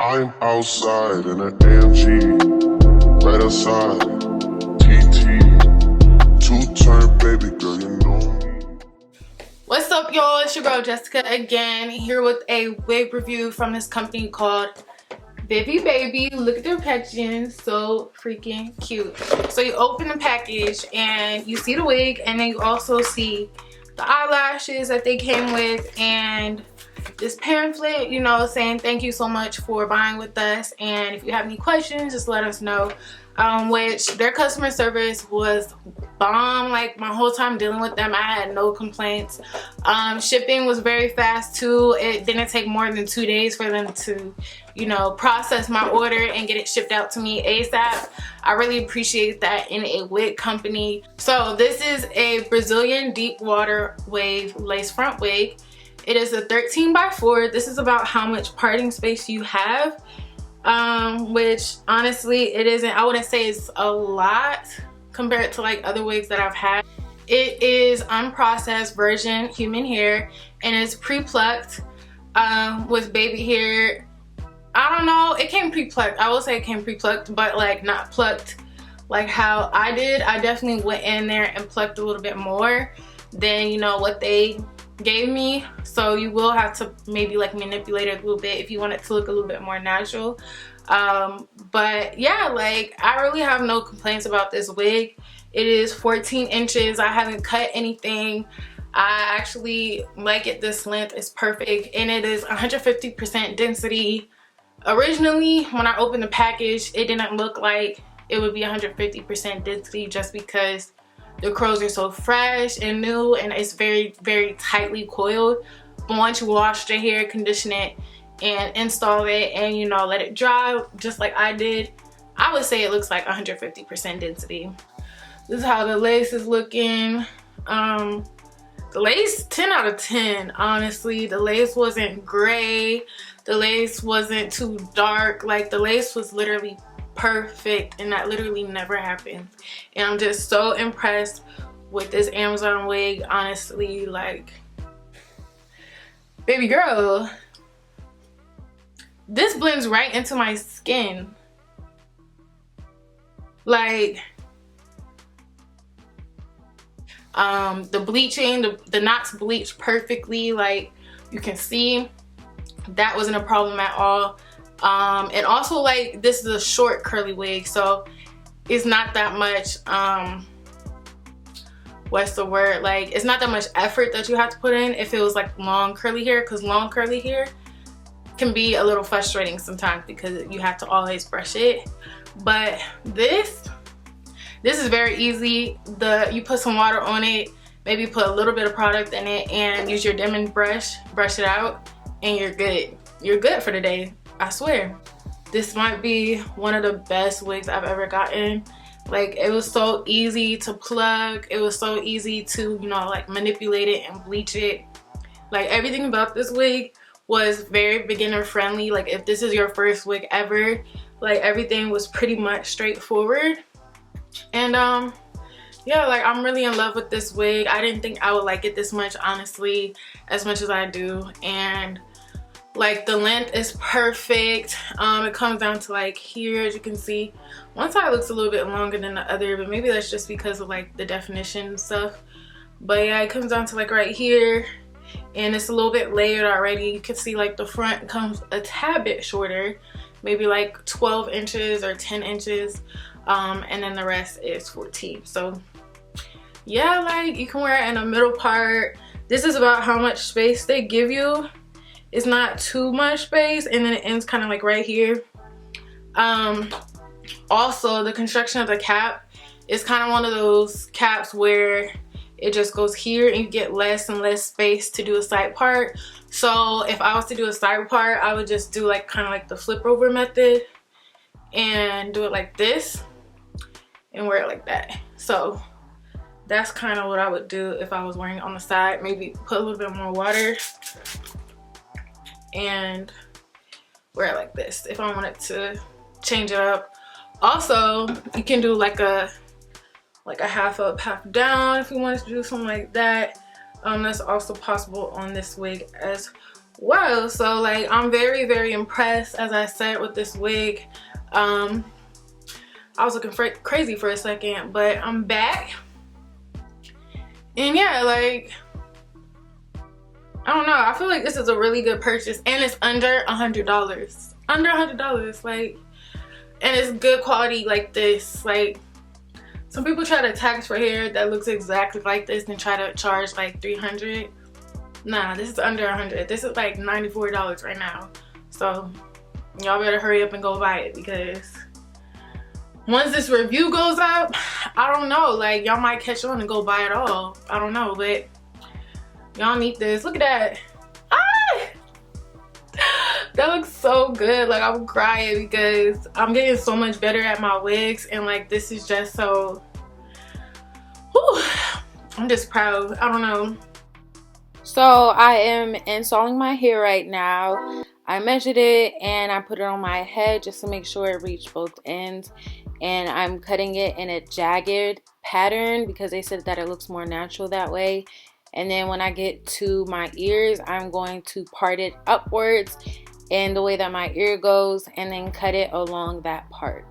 I'm outside in an AMG, right outside, TT, two-turn baby girl, you know me. What's up, y'all? It's your girl Jessica again, here with a wig review from this company called Vivi Babi. Look at their packaging, so freaking cute. So you open the package and you see the wig, and then you also see the eyelashes that they came with and this pamphlet, you know, saying thank you so much for buying with us, and if you have any questions, just let us know. Which their customer service was bomb. Like, my whole time dealing with them, I had no complaints. Shipping was very fast too. It didn't take more than 2 days for them to, you know, process my order and get it shipped out to me ASAP. I really appreciate that in a wig company. So this is a Brazilian deep water wave lace front wig. It is a 13x4. This is about how much parting space you have, which honestly it isn't. I wouldn't say it's a lot compared to like other wigs that I've had. It is unprocessed virgin human hair, and it's pre-plucked with baby hair. I don't know, it came pre-plucked. I will say it came pre-plucked, but like not plucked like how I did. I definitely went in there and plucked a little bit more than, you know, what they gave me. So you will have to maybe like manipulate it a little bit if you want it to look a little bit more natural. But yeah, like, I really have no complaints about this wig. It is 14 inches. I haven't cut anything. I actually like it this length. It's perfect, and it is 150% density. Originally, when I opened the package, it didn't look like it would be 150% density just because the curls are so fresh and new, and it's very, very tightly coiled. But once you wash your hair, condition it, and install it, and, you know, let it dry just like I did, I would say it looks like 150% density. This is how the lace is looking. The lace, 10 out of 10, honestly. The lace wasn't gray. The lace wasn't too dark. Like, the lace was literally perfect, and that literally never happens. And I'm just so impressed with this Amazon wig, honestly. Like, baby girl, this blends right into my skin. Like, the bleaching, the knots bleached perfectly. Like, you can see that wasn't a problem at all. And also, like, this is a short curly wig, so it's not that much what's the word, like, it's not that much effort that you have to put in if it was like long curly hair, because long curly hair can be a little frustrating sometimes because you have to always brush it. But this is very easy. You put some water on it, maybe put a little bit of product in it, and use your Demon brush it out, and you're good. You're good for the day, I swear. This might be one of the best wigs I've ever gotten. Like, it was so easy to plug. It was so easy to, you know, like, manipulate it and bleach it. Like, everything about this wig was very beginner friendly. Like, if this is your first wig ever, like, everything was pretty much straightforward. And yeah, like, I'm really in love with this wig. I didn't think I would like it this much, honestly, as much as I do. And like, the length is perfect. It comes down to like here, as you can see. One side looks a little bit longer than the other, but maybe that's just because of like the definition and stuff. But yeah, it comes down to like right here, and it's a little bit layered already. You can see like the front comes a tad bit shorter, maybe like 12 inches or 10 inches, and then the rest is 14. So yeah, like, you can wear it in the middle part. This is about how much space they give you. It's not too much space, and then it ends kind of like right here. Also, the construction of the cap is kind of one of those caps where it just goes here and you get less and less space to do a side part. So if I was to do a side part, I would just do like kind of like the flip over method and do it like this and wear it like that. So that's kind of what I would do if I was wearing it on the side. Maybe put a little bit more water and wear it like this if I wanted to change it up. Also, you can do like a half up, half down if you wanted to do something like that. That's also possible on this wig as well, so like I'm very, very impressed, as I said, with this wig. I was looking crazy for a second, but I'm back. And yeah, like, I don't know, I feel like this is a really good purchase, and it's under $100. Under $100, like, and it's good quality like this. Like, some people try to tax for hair that looks exactly like this and try to charge like $300. Nah, this is under $100. This is like $94 right now. So y'all better hurry up and go buy it, because once this review goes up, I don't know, like y'all might catch on and go buy it all. I don't know, but y'all need this. Look at that. Ah! That looks so good. Like, I'm crying because I'm getting so much better at my wigs, and like this is just so, whew, I'm just proud. I don't know. So I am installing my hair right now. I measured it and I put it on my head just to make sure it reached both ends, and I'm cutting it in a jagged pattern because they said that it looks more natural that way. And then when I get to my ears, I'm going to part it upwards in the way that my ear goes, and then cut it along that part.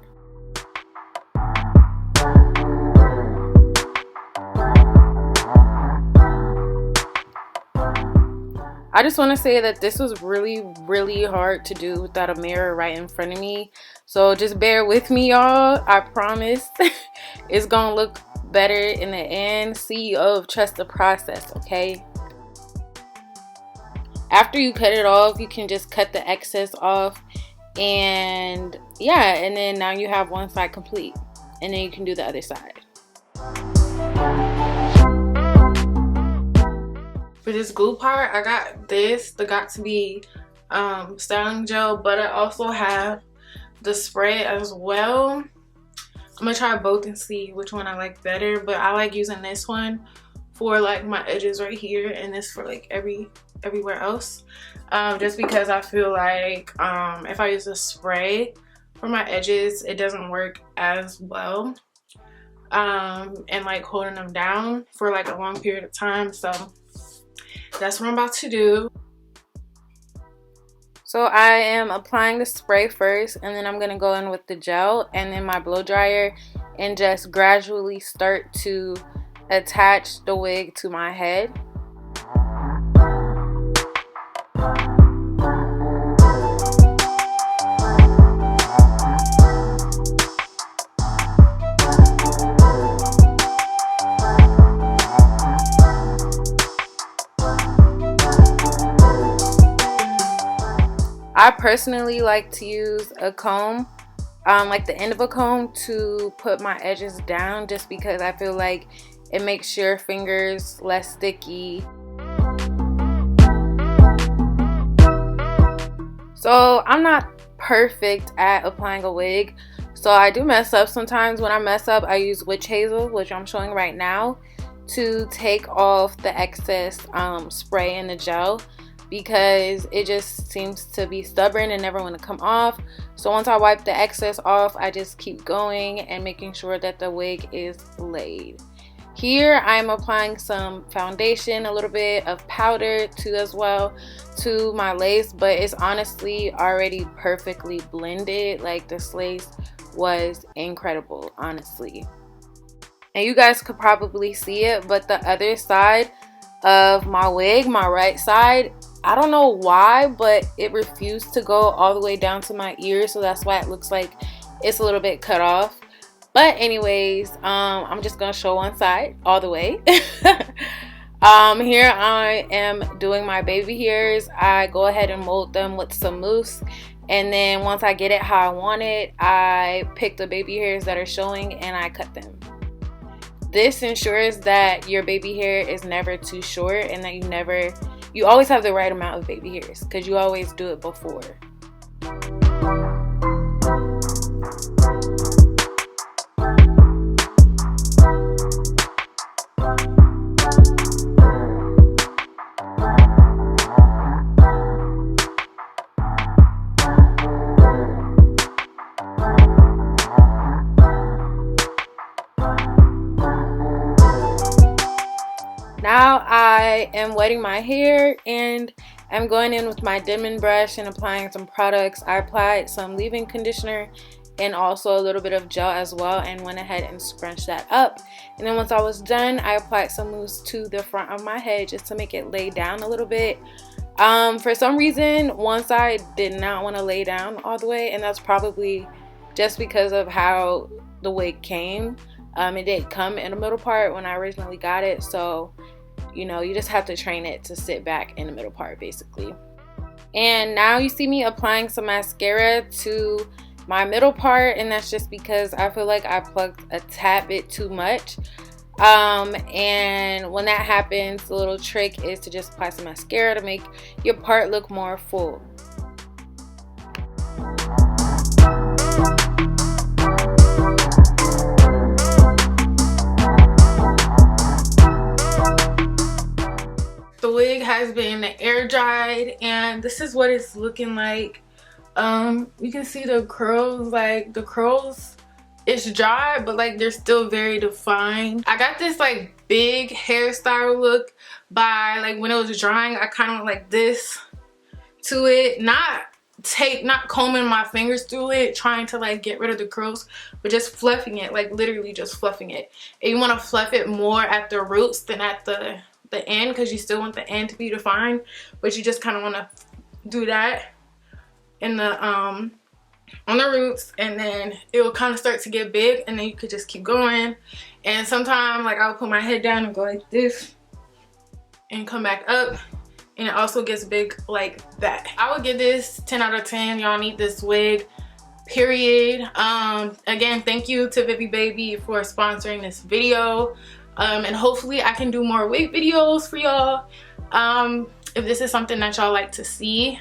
I just want to say that this was really hard to do without a mirror right in front of me. So just bear with me, y'all. I promise it's gonna look better in the end. CEO, trust the process, okay? After you cut it off, you can just cut the excess off, and yeah, and then now you have one side complete, and then you can do the other side. For this glue part, I got this, the Got To Be styling gel, but I also have the spray as well. I'm gonna try both and see which one I like better, but I like using this one for like my edges right here, and this for like everywhere else, just because I feel like if I use a spray for my edges, it doesn't work as well, and like holding them down for like a long period of time. So that's what I'm about to do. So I am applying the spray first, and then I'm gonna go in with the gel and then my blow dryer, and just gradually start to attach the wig to my head. I personally like to use a comb, like the end of a comb, to put my edges down, just because I feel like it makes your fingers less sticky. So I'm not perfect at applying a wig, so I do mess up sometimes. When I mess up, I use witch hazel, which I'm showing right now, to take off the excess spray in the gel, because it just seems to be stubborn and never want to come off. So once I wipe the excess off, I just keep going and making sure that the wig is laid. Here I'm applying some foundation, a little bit of powder too as well to my lace, but it's honestly already perfectly blended. Like, this lace was incredible, honestly. And you guys could probably see it, but the other side of my wig, my right side, I don't know why, but it refused to go all the way down to my ear, so that's why it looks like it's a little bit cut off. But anyways, I'm just gonna show one side all the way. Here I am doing my baby hairs. I go ahead and mold them with some mousse, and then once I get it how I want it, I pick the baby hairs that are showing and I cut them. This ensures that your baby hair is never too short, and that you always have the right amount of baby hairs, because you always do it before. Now I am wetting my hair, and I'm going in with my Denman brush and applying some products. I applied some leave-in conditioner and also a little bit of gel as well, and went ahead and scrunched that up. And then once I was done, I applied some mousse to the front of my head just to make it lay down a little bit. For some reason, one side did not want to lay down all the way, and that's probably just because of how the wig came. It didn't come in the middle part when I originally got it, so you know, you just have to train it to sit back in the middle part basically. And now you see me applying some mascara to my middle part, and that's just because I feel like I plucked a tad bit too much. And when that happens, the little trick is to just apply some mascara to make your part look more full. The wig has been air dried, and this is what it's looking like. You can see the curls, like the curls, it's dry, but like they're still very defined. I got this like big hairstyle look by, like, when it was drying, I kind of went like this to it, not combing my fingers through it trying to like get rid of the curls, but just fluffing it, like literally just fluffing it. And you want to fluff it more at the roots than at the end, because you still want the end to be defined, but you just kind of want to do that in the on the roots, and then it will kind of start to get big, and then you could just keep going. And sometimes like I'll put my head down and go like this and come back up, and it also gets big like that. I would give this 10 out of 10. Y'all need this wig, period. Again, thank you to Vivi Babi for sponsoring this video, and hopefully I can do more wig videos for y'all. If this is something that y'all like to see,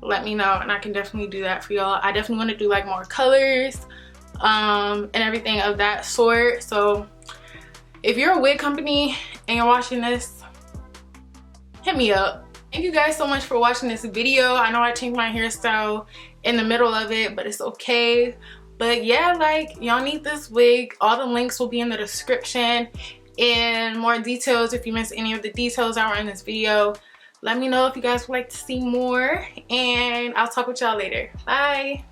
let me know, and I can definitely do that for y'all. I definitely want to do like more colors and everything of that sort. So if you're a wig company and you're watching this, hit me up. Thank you guys so much for watching this video. I know I changed my hairstyle in the middle of it, but it's okay. But yeah, like, y'all need this wig. All the links will be in the description, and more details if you missed any of the details that were in this video. Let me know if you guys would like to see more, and I'll talk with y'all later. Bye.